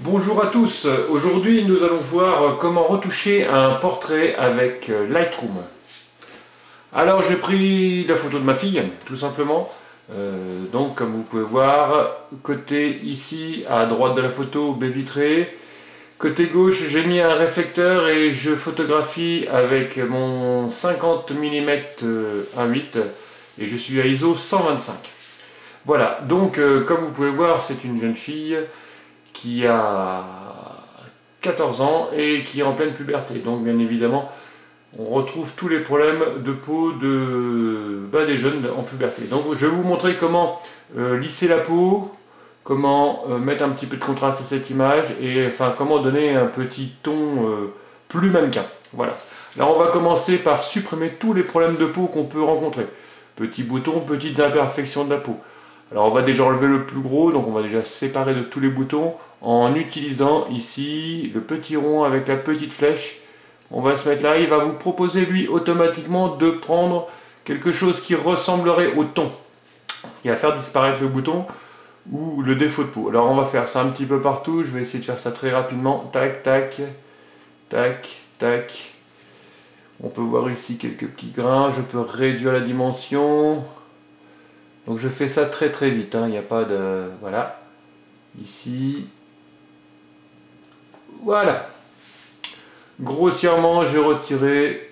Bonjour à tous, aujourd'hui nous allons voir comment retoucher un portrait avec Lightroom. Alors j'ai pris la photo de ma fille, tout simplement. Donc comme vous pouvez voir, côté ici à droite de la photo, baie vitrée. Côté gauche j'ai mis un réflecteur et je photographie avec mon 50 mm 1.8 et je suis à ISO 125. Voilà, donc comme vous pouvez voir, c'est une jeune fille qui a 14 ans et qui est en pleine puberté. Donc bien évidemment, on retrouve tous les problèmes de peau des jeunes en puberté. Donc je vais vous montrer comment lisser la peau, comment mettre un petit peu de contraste à cette image et enfin comment donner un petit ton plus mannequin. Voilà. Alors on va commencer par supprimer tous les problèmes de peau qu'on peut rencontrer. Petits boutons, petites imperfections de la peau. Alors on va déjà enlever le plus gros, donc on va déjà séparer de tous les boutons en utilisant ici le petit rond avec la petite flèche. On va se mettre là, il va vous proposer lui automatiquement de prendre quelque chose qui ressemblerait au ton, qui va faire disparaître le bouton ou le défaut de peau. Alors on va faire ça un petit peu partout, je vais essayer de faire ça très rapidement. Tac, tac, tac, tac. On peut voir ici quelques petits grains, je peux réduire la dimension. Donc je fais ça très très vite, il n'y a pas de... Voilà. Ici. Voilà. Grossièrement, j'ai retiré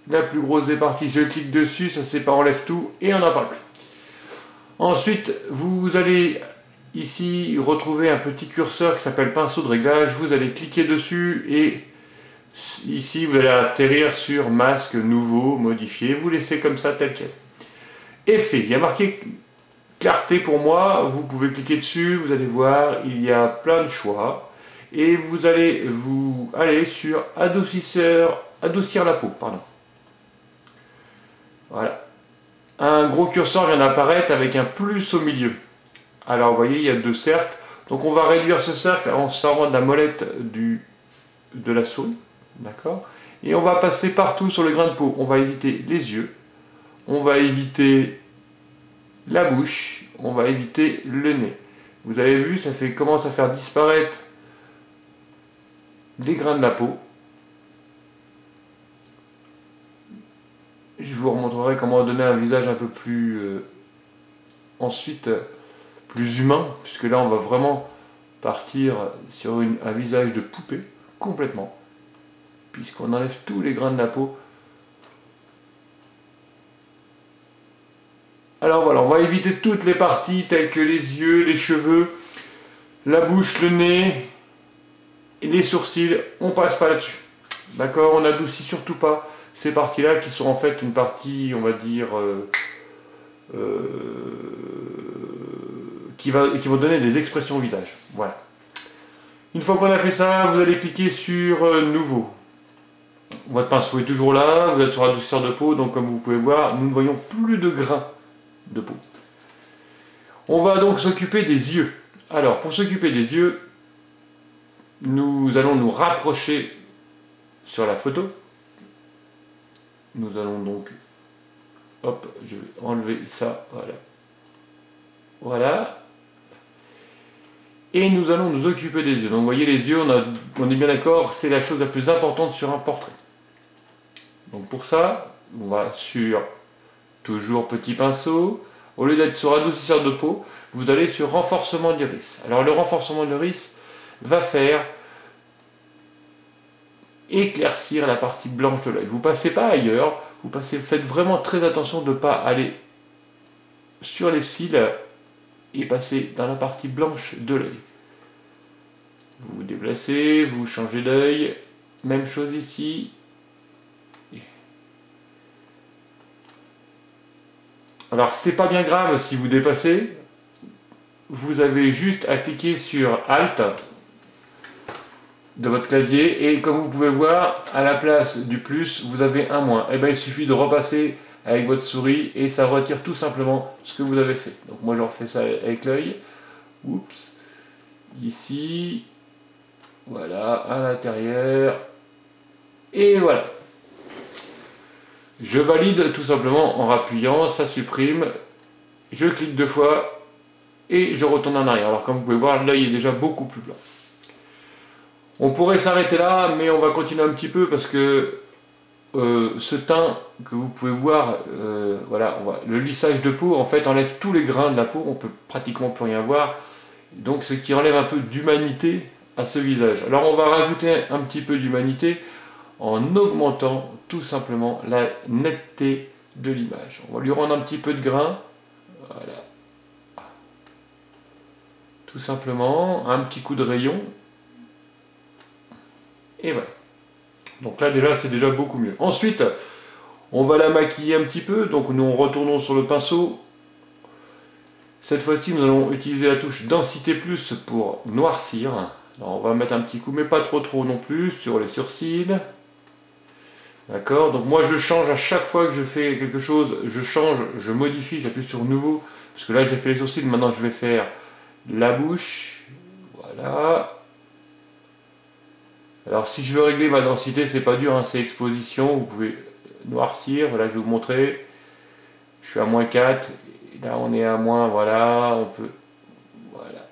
la plus grosse des parties. Je clique dessus, ça sépare, enlève tout et on n'en parle plus. Ensuite, vous allez ici retrouver un petit curseur qui s'appelle pinceau de réglage. Vous allez cliquer dessus et ici vous allez atterrir sur masque nouveau, modifié. Vous laissez comme ça tel quel. Effet, il y a marqué clarté pour moi, vous pouvez cliquer dessus, vous allez voir, il y a plein de choix. Et vous allez aller sur adoucir la peau, pardon. Voilà. Un gros curseur vient d'apparaître avec un plus au milieu. Alors vous voyez, il y a deux cercles. Donc on va réduire ce cercle en servant de la molette de la souris. D'accord. Et on va passer partout sur le grain de peau. On va éviter les yeux. On va éviter la bouche, on va éviter le nez. Vous avez vu, ça commence à faire disparaître les grains de la peau. Je vous remontrerai comment donner un visage un peu plus ensuite plus humain, puisque là on va vraiment partir sur un visage de poupée complètement, puisqu'on enlève tous les grains de la peau. Alors voilà, on va éviter toutes les parties telles que les yeux, les cheveux, la bouche, le nez, et les sourcils, on passe pas là-dessus. D'accord, on n'adoucit surtout pas ces parties-là qui sont en fait une partie, on va dire, qui vont donner des expressions au visage. Voilà. Une fois qu'on a fait ça, vous allez cliquer sur Nouveau. Votre pinceau est toujours là, vous êtes sur adoucisseur de peau, donc comme vous pouvez voir, nous ne voyons plus de grains de peau. On va donc s'occuper des yeux. Alors pour s'occuper des yeux, nous allons nous rapprocher sur la photo. Nous allons donc, hop, je vais enlever ça, voilà. Voilà. Et nous allons nous occuper des yeux. Donc vous voyez les yeux, on est bien d'accord, c'est la chose la plus importante sur un portrait. Donc pour ça, on va sur toujours petit pinceau. Au lieu d'être sur adoucisseur de peau, vous allez sur renforcement de l'iris. Alors le renforcement de l'iris va faire éclaircir la partie blanche de l'œil. Vous passez pas ailleurs, faites vraiment très attention de ne pas aller sur les cils et passer dans la partie blanche de l'œil. Vous vous déplacez, vous changez d'œil, même chose ici. Alors c'est pas bien grave si vous dépassez, vous avez juste à cliquer sur Alt de votre clavier et comme vous pouvez voir, à la place du plus, vous avez un moins. Et bien il suffit de repasser avec votre souris et ça retire tout simplement ce que vous avez fait. Donc moi je refais ça avec l'œil. Oups. Ici. Voilà, à l'intérieur. Et voilà. Je valide tout simplement en rappuyant, ça supprime, je clique deux fois et je retourne en arrière. Alors comme vous pouvez voir, l'œil est déjà beaucoup plus blanc. On pourrait s'arrêter là, mais on va continuer un petit peu parce que ce teint que vous pouvez voir, voilà, le lissage de peau en fait enlève tous les grains de la peau, on peut pratiquement plus rien voir, donc ce qui enlève un peu d'humanité à ce visage. Alors on va rajouter un petit peu d'humanité en augmentant tout simplement la netteté de l'image. On va lui rendre un petit peu de grain, voilà, tout simplement, un petit coup de rayon, et voilà. Donc là déjà c'est déjà beaucoup mieux. Ensuite on va la maquiller un petit peu, donc nous retournons sur le pinceau. Cette fois-ci nous allons utiliser la touche densité plus pour noircir. Alors, on va mettre un petit coup mais pas trop non plus sur les sourcils. D'accord, donc moi je change à chaque fois que je fais quelque chose, je change, je modifie, j'appuie sur nouveau, parce que là j'ai fait les sourcils, maintenant je vais faire la bouche, voilà. Alors si je veux régler ma densité, c'est pas dur, hein, c'est exposition, vous pouvez noircir, voilà je vais vous montrer, je suis à moins 4, et là on est à moins, voilà, on peut, voilà,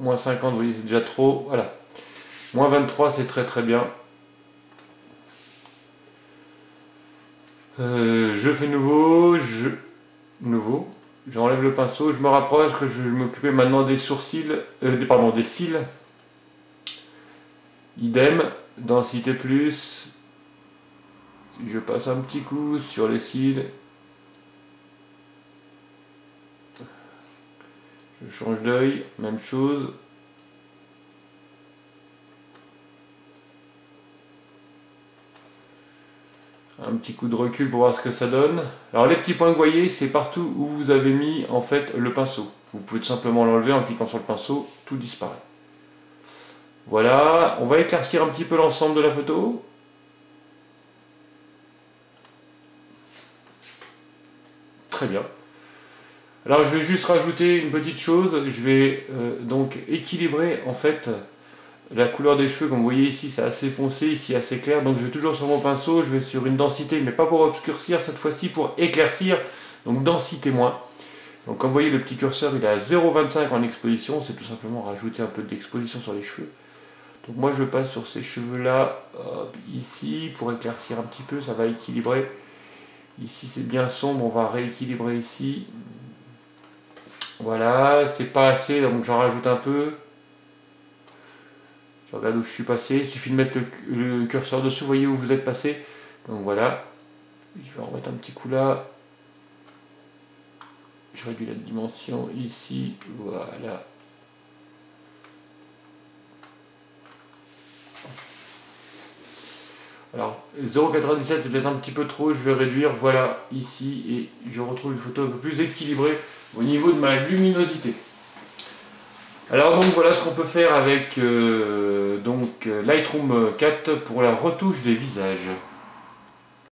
moins 50, vous voyez c'est déjà trop, voilà, moins 23 c'est très bien. Je fais nouveau, j'enlève le pinceau, je me rapproche, que je vais m'occuper maintenant des sourcils, pardon, des cils. Idem, densité plus, je passe un petit coup sur les cils, je change d'œil, même chose. Un petit coup de recul pour voir ce que ça donne. Alors les petits points que vous voyez, c'est partout où vous avez mis en fait le pinceau. Vous pouvez tout simplement l'enlever en cliquant sur le pinceau, tout disparaît. Voilà, on va éclaircir un petit peu l'ensemble de la photo. Très bien. Alors je vais juste rajouter une petite chose, je vais donc équilibrer en fait la couleur des cheveux. Comme vous voyez ici c'est assez foncé, ici assez clair, donc je vais toujours sur mon pinceau, je vais sur une densité, mais pas pour obscurcir, cette fois-ci pour éclaircir, donc densité moins. Donc comme vous voyez le petit curseur il est à 0,25 en exposition, c'est tout simplement rajouter un peu d'exposition sur les cheveux. Donc moi je passe sur ces cheveux là, ici, pour éclaircir un petit peu, ça va équilibrer. Ici c'est bien sombre, on va rééquilibrer ici. Voilà, c'est pas assez, donc j'en rajoute un peu. Je regarde où je suis passé, il suffit de mettre le curseur dessus, vous voyez où vous êtes passé. Donc voilà, je vais en remettre un petit coup là. Je réduis la dimension ici, voilà. Alors 0,97 c'est peut-être un petit peu trop, je vais réduire, voilà, ici, et je retrouve une photo un peu plus équilibrée au niveau de ma luminosité. Alors donc voilà ce qu'on peut faire avec Lightroom 4 pour la retouche des visages.